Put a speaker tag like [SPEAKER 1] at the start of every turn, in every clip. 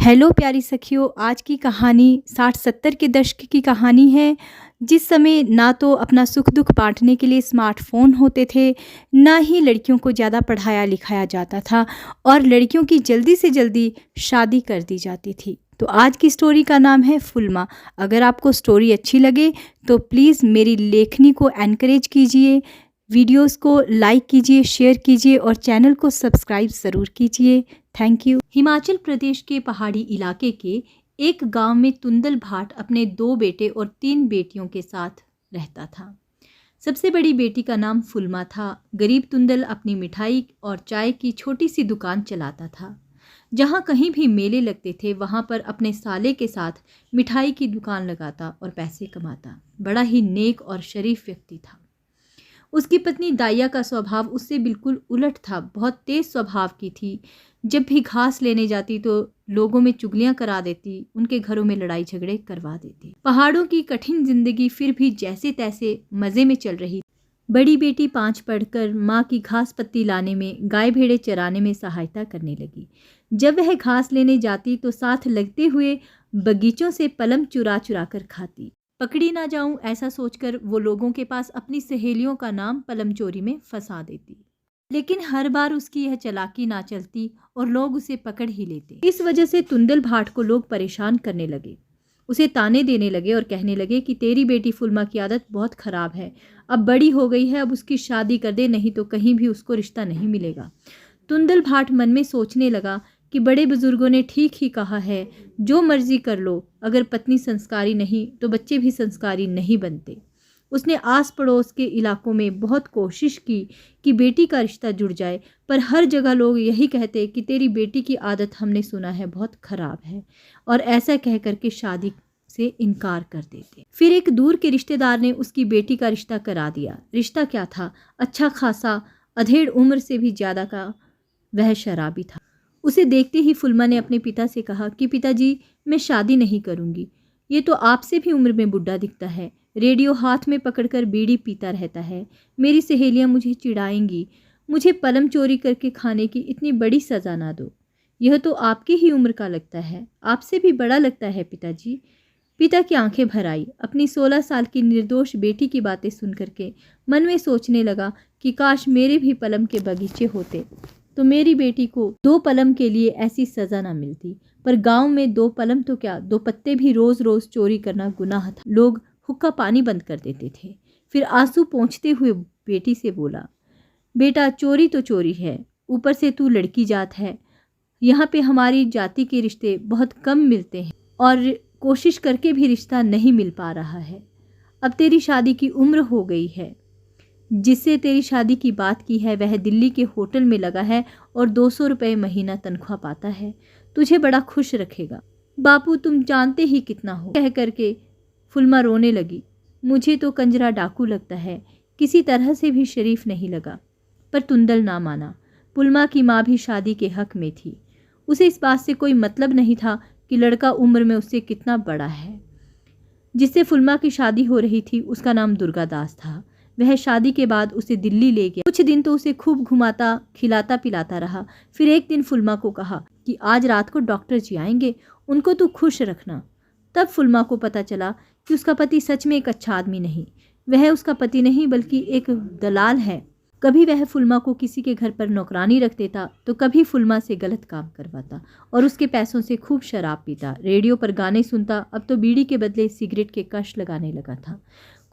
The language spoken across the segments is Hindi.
[SPEAKER 1] हेलो प्यारी सखियों, आज की कहानी 60-70 के दशक की कहानी है। जिस समय ना तो अपना सुख दुख बांटने के लिए स्मार्टफोन होते थे, ना ही लड़कियों को ज़्यादा पढ़ाया लिखाया जाता था और लड़कियों की जल्दी से जल्दी शादी कर दी जाती थी। तो आज की स्टोरी का नाम है फुलमा। अगर आपको स्टोरी अच्छी लगे तो प्लीज़ मेरी लेखनी को एनकरेज कीजिए, वीडियोस को लाइक कीजिए, शेयर कीजिए और चैनल को सब्सक्राइब ज़रूर कीजिए। Thank you. हिमाचल प्रदेश के पहाड़ी इलाके के एक गांव में तुंदल भाट अपने 2 बेटे और 3 बेटियों के साथ रहता था। सबसे बड़ी बेटी का नाम फुलमा था। गरीब तुंदल अपनी मिठाई और चाय की छोटी सी दुकान चलाता था। जहाँ कहीं भी मेले लगते थे वहाँ पर अपने साले के साथ मिठाई की दुकान लगाता और पैसे कमाता। बड़ा ही नेक और शरीफ व्यक्ति था। उसकी पत्नी दाइया का स्वभाव उससे बिल्कुल उलट था। बहुत तेज स्वभाव की थी। जब भी घास लेने जाती तो लोगों में चुगलियां करा देती, उनके घरों में लड़ाई झगड़े करवा देती। पहाड़ों की कठिन जिंदगी फिर भी जैसे तैसे मजे में चल रही। बड़ी बेटी 5 पढ़कर माँ की घास पत्ती लाने में, गाय भेड़े चराने में सहायता करने लगी। जब वह घास लेने जाती तो साथ लगते हुए बगीचों से पलम चुरा चुरा कर खाती। पकड़ी ना जाऊं ऐसा सोचकर वो लोगों के पास अपनी सहेलियों का नाम पलम चोरी में फंसा देती। लेकिन हर बार उसकी यह चालाकी ना चलती और लोग उसे पकड़ ही लेते। इस वजह से तुंदल भाट को लोग परेशान करने लगे। उसे ताने देने लगे और कहने लगे कि तेरी बेटी फुलमा की आदत बहुत खराब है। अब बड़ी हो गई है, अब उसकी शादी कर दे, नहीं तो कहीं भी उसको रिश्ता नहीं मिलेगा। तुंदल भाट मन में सोचने लगा कि बड़े बुजुर्गों ने ठीक ही कहा है, जो मर्जी कर लो, अगर पत्नी संस्कारी नहीं तो बच्चे भी संस्कारी नहीं बनते। उसने आस पड़ोस के इलाकों में बहुत कोशिश की कि बेटी का रिश्ता जुड़ जाए, पर हर जगह लोग यही कहते कि तेरी बेटी की आदत हमने सुना है बहुत खराब है, और ऐसा कह करके शादी से इनकार कर देते। फिर एक दूर के रिश्तेदार ने उसकी बेटी का रिश्ता करा दिया। रिश्ता क्या था, अच्छा खासा, अधेड़ उम्र से भी ज़्यादा का। वह शराबी था। उसे देखते ही फुलमा ने अपने पिता से कहा कि पिताजी, मैं शादी नहीं करूंगी। ये तो आपसे भी उम्र में बुढ़ा दिखता है, रेडियो हाथ में पकड़कर बीड़ी पीता रहता है। मेरी सहेलियां मुझे चिढ़ाएंगी। मुझे पलम चोरी करके खाने की इतनी बड़ी सज़ा ना दो। यह तो आपकी ही उम्र का लगता है, आपसे भी बड़ा लगता है पिताजी। पिता की आंखें भर आई। अपनी 16 साल की निर्दोष बेटी की बातें सुन करके मन में सोचने लगा कि काश मेरे भी पलम के बगीचे होते तो मेरी बेटी को 2 पलम के लिए ऐसी सज़ा ना मिलती। पर गांव में 2 पलम तो क्या, 2 पत्ते भी रोज़ रोज़ चोरी करना गुनाह था। लोग हुक्का पानी बंद कर देते थे। फिर आंसू पोंछते हुए बेटी से बोला, बेटा चोरी तो चोरी है, ऊपर से तू लड़की जात है। यहाँ पे हमारी जाति के रिश्ते बहुत कम मिलते हैं और कोशिश करके भी रिश्ता नहीं मिल पा रहा है। अब तेरी शादी की उम्र हो गई है। जिससे तेरी शादी की बात की है वह दिल्ली के होटल में लगा है और 200 रुपये महीना तनख्वाह पाता है। तुझे बड़ा खुश रखेगा। बापू तुम जानते ही कितना हो, कह करके फुलमा रोने लगी। मुझे तो कंजरा डाकू लगता है, किसी तरह से भी शरीफ नहीं लगा। पर तुंदल ना माना। फुलमा की माँ भी शादी के हक में थी। उसे इस बात से कोई मतलब नहीं था कि लड़का उम्र में उससे कितना बड़ा है। जिससे फुलमा की शादी हो रही थी उसका नाम दुर्गादास था। वह शादी के बाद उसे दिल्ली ले गया। कुछ दिन तो उसे खूब घुमाता खिलाता पिलाता रहा। फिर एक दिन फुलमा को कहा कि आज रात को डॉक्टर जी आएंगे, उनको तू खुश रखना। तब फुलमा को पता चला कि उसका पति सच में एक अच्छा आदमी नहीं, वह उसका पति नहीं बल्कि एक दलाल है। कभी वह फुलमा को किसी के घर पर नौकरानी रख देता तो कभी फुलमा से गलत काम करवाता और उसके पैसों से खूब शराब पीता, रेडियो पर गाने सुनता। अब तो बीड़ी के बदले सिगरेट के कश लगाने लगा था।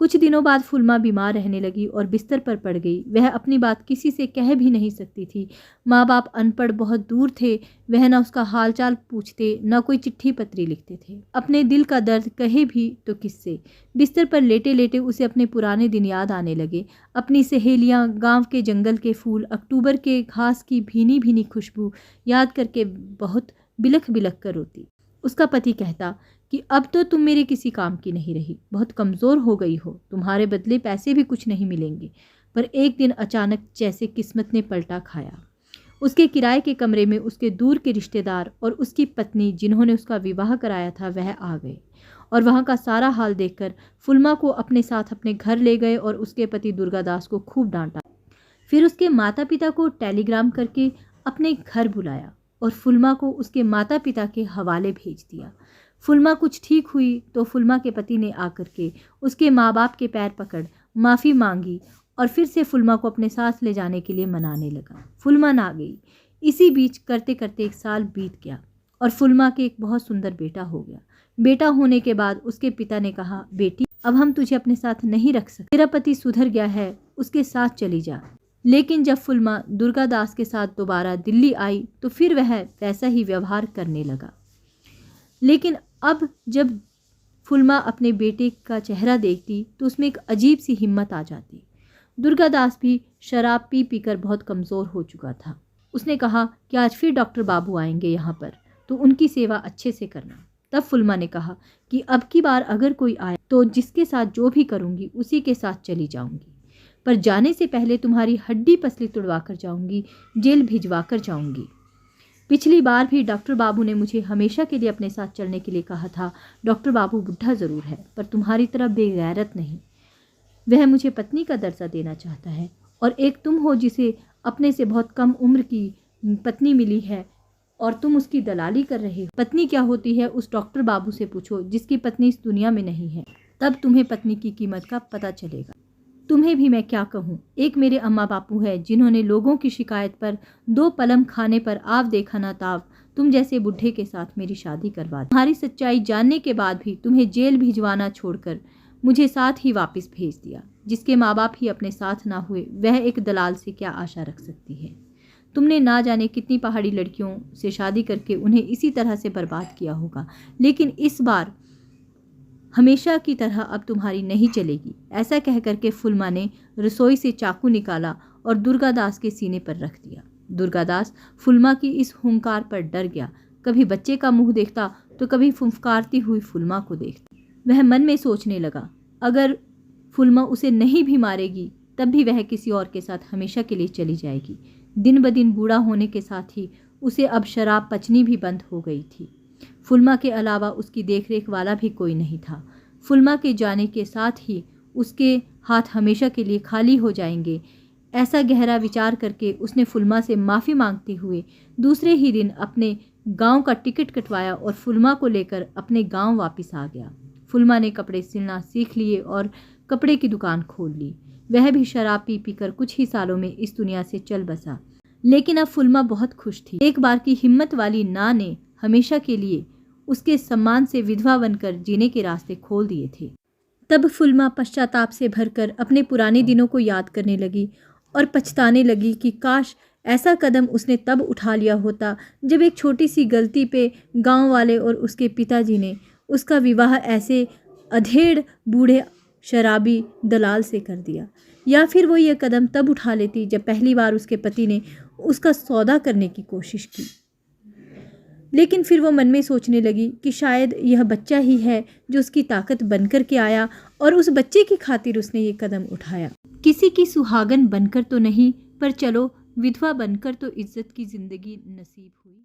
[SPEAKER 1] कुछ दिनों बाद फुलमा बीमार रहने लगी और बिस्तर पर पड़ गई। वह अपनी बात किसी से कह भी नहीं सकती थी। माँ बाप अनपढ़ बहुत दूर थे, वह न उसका हालचाल पूछते न कोई चिट्ठी पत्री लिखते थे। अपने दिल का दर्द कहे भी तो किससे। बिस्तर पर लेटे लेटे उसे अपने पुराने दिन याद आने लगे। अपनी सहेलियाँ, गांव के जंगल के फूल, अक्टूबर के घास की भीनी भीनी खुशबू याद करके बहुत बिलख बिलख कर रोती। उसका पति कहता कि अब तो तुम मेरे किसी काम की नहीं रही, बहुत कमज़ोर हो गई हो, तुम्हारे बदले पैसे भी कुछ नहीं मिलेंगे। पर एक दिन अचानक जैसे किस्मत ने पलटा खाया। उसके किराए के कमरे में उसके दूर के रिश्तेदार और उसकी पत्नी जिन्होंने उसका विवाह कराया था वह आ गए और वहाँ का सारा हाल देखकर फुलमा को अपने साथ अपने घर ले गए और उसके पति दुर्गादास को खूब डांटा। फिर उसके माता पिता को टेलीग्राम करके अपने घर बुलाया। और फुलमा को उसके माता पिता के हवाले भेज दिया। फुलमा कुछ ठीक हुई तो फुलमा के पति ने आकर के उसके माँ बाप के पैर पकड़ माफ़ी मांगी और फिर से फुलमा को अपने साथ ले जाने के लिए मनाने लगा। फुलमा ना गई। इसी बीच करते करते 1 साल बीत गया और फुलमा के एक बहुत सुंदर बेटा हो गया। बेटा होने के बाद उसके पिता ने कहा, बेटी अब हम तुझे अपने साथ नहीं रख सकते, तेरा पति सुधर गया है, उसके साथ चली जा। लेकिन जब फुलमा दुर्गादास के साथ दोबारा दिल्ली आई तो फिर वह वैसा ही व्यवहार करने लगा। लेकिन अब जब फुलमा अपने बेटे का चेहरा देखती तो उसमें एक अजीब सी हिम्मत आ जाती। दुर्गादास भी शराब पी पीकर बहुत कमज़ोर हो चुका था। उसने कहा कि आज फिर डॉक्टर बाबू आएंगे यहाँ पर, तो उनकी सेवा अच्छे से करना। तब फुलमा ने कहा कि अब की बार अगर कोई आए तो जिसके साथ जो भी करूँगी उसी के साथ चली जाऊँगी, पर जाने से पहले तुम्हारी हड्डी पसली तुड़वा कर जाऊँगी, जेल भिजवा कर जाऊँगी। पिछली बार भी डॉक्टर बाबू ने मुझे हमेशा के लिए अपने साथ चलने के लिए कहा था। डॉक्टर बाबू बुढ़ा ज़रूर है पर तुम्हारी तरह बेगैरत नहीं। वह मुझे पत्नी का दर्जा देना चाहता है और एक तुम हो जिसे अपने से बहुत कम उम्र की पत्नी मिली है और तुम उसकी दलाली कर रहे हो। पत्नी क्या होती है उस डॉक्टर बाबू से पूछो जिसकी पत्नी इस दुनिया में नहीं है, तब तुम्हें पत्नी की कीमत का पता चलेगा। तुम्हें भी मैं क्या कहूँ, एक मेरे अम्मा बापू है जिन्होंने लोगों की शिकायत पर 2 पलम खाने पर आव देखा ना ताव तुम जैसे बुढ़े के साथ मेरी शादी करवा दी। तुम्हारी सच्चाई जानने के बाद भी तुम्हें जेल भिजवाना छोड़कर मुझे साथ ही वापस भेज दिया। जिसके माँ बाप ही अपने साथ ना हुए वह एक दलाल से क्या आशा रख सकती है। तुमने ना जाने कितनी पहाड़ी लड़कियों से शादी करके उन्हें इसी तरह से बर्बाद किया होगा, लेकिन इस बार हमेशा की तरह अब तुम्हारी नहीं चलेगी। ऐसा कह करके फुलमा ने रसोई से चाकू निकाला और दुर्गादास के सीने पर रख दिया। दुर्गादास फुलमा की इस हुंकार पर डर गया। कभी बच्चे का मुंह देखता तो कभी फुंफकारती हुई फुलमा को देखता। वह मन में सोचने लगा, अगर फुलमा उसे नहीं भी मारेगी तब भी वह किसी और के साथ हमेशा के लिए चली जाएगी। दिन ब दिन बूढ़ा होने के साथ ही उसे अब शराब पचनी भी बंद हो गई थी। फुलमा के अलावा उसकी देखरेख वाला भी कोई नहीं था। फुलमा के जाने के साथ ही उसके हाथ हमेशा के लिए खाली हो जाएंगे। ऐसा गहरा विचार करके उसने फुलमा से माफ़ी मांगते हुए दूसरे ही दिन अपने गांव का टिकट कटवाया और फुलमा को लेकर अपने गांव वापस आ गया। फुलमा ने कपड़े सिलना सीख लिए और कपड़े की दुकान खोल ली। वह भी शराब पी पीकर कुछ ही सालों में इस दुनिया से चल बसा। लेकिन अब फुलमा बहुत खुश थी। एक बार की हिम्मत वाली ना ने हमेशा के लिए उसके सम्मान से विधवा बनकर जीने के रास्ते खोल दिए थे। तब फुलमा पश्चाताप से भरकर अपने पुराने दिनों को याद करने लगी और पछताने लगी कि काश ऐसा कदम उसने तब उठा लिया होता जब एक छोटी सी गलती पे गांव वाले और उसके पिताजी ने उसका विवाह ऐसे अधेड़ बूढ़े शराबी दलाल से कर दिया। या फिर वो ये कदम तब उठा लेती जब पहली बार उसके पति ने उसका सौदा करने की कोशिश की। लेकिन फिर वो मन में सोचने लगी कि शायद यह बच्चा ही है जो उसकी ताकत बनकर के आया और उस बच्चे की खातिर उसने ये कदम उठाया। किसी की सुहागन बनकर तो नहीं, पर चलो विधवा बनकर तो इज्जत की जिंदगी नसीब हुई।